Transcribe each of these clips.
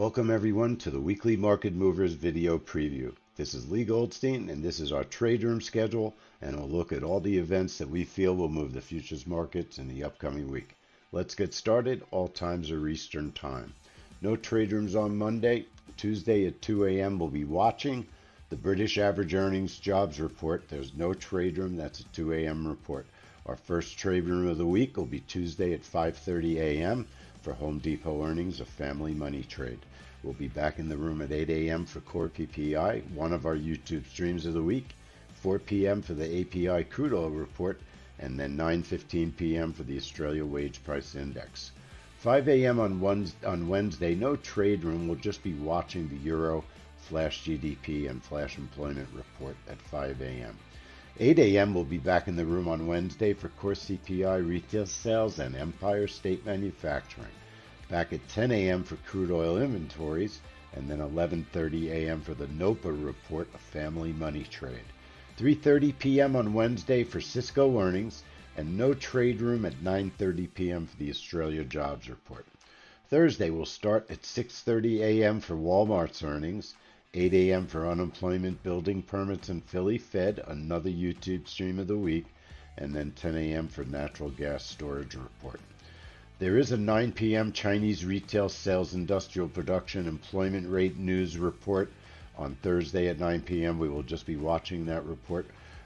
Welcome everyone to the weekly Market Movers video preview. This is Leigh Goldstein and this is our trade room schedule, and we'll look at all the events that we feel will move the futures markets in the upcoming week. Let's get started. All times are Eastern time. No trade rooms on Monday. Tuesday at 2 a.m. we'll be watching the British average earnings jobs report. There's no trade room. That's a 2 a.m. report. Our first trade room of the week will be Tuesday at 5:30 a.m. for Home Depot earnings, a family money trade. We'll be back in the room at 8 a.m. for Core PPI, one of our YouTube streams of the week, 4 p.m. for the API crude oil report, and then 9:15 p.m. for the Australia Wage Price Index. 5 a.m. on Wednesday, no trade room. We'll just be watching the Euro, Flash GDP, and Flash Employment report at 5 a.m. 8 a.m. we'll be back in the room on Wednesday for Core CPI, retail sales, and Empire State Manufacturing. Back at 10 a.m. for crude oil inventories, and then 11:30 a.m. for the NOPA report, a family money trade. 3:30 p.m. on Wednesday for Cisco earnings, and no trade room at 9:30 p.m. for the Australia jobs report. Thursday we'll start at 6:30 a.m. for Walmart's earnings, 8 a.m. for unemployment building permits and Philly Fed, another YouTube stream of the week, and then 10 a.m. for natural gas storage report. There is a 9 p.m. Chinese retail sales industrial production employment rate news report on Thursday at 9 p.m. We will just be watching that report.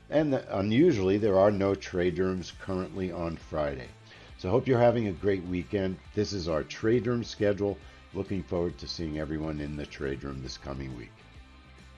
And unusually, there are no trade rooms currently on Friday. So I hope you're having a great weekend. This is our trade room schedule. Looking forward to seeing everyone in the trade room this coming week.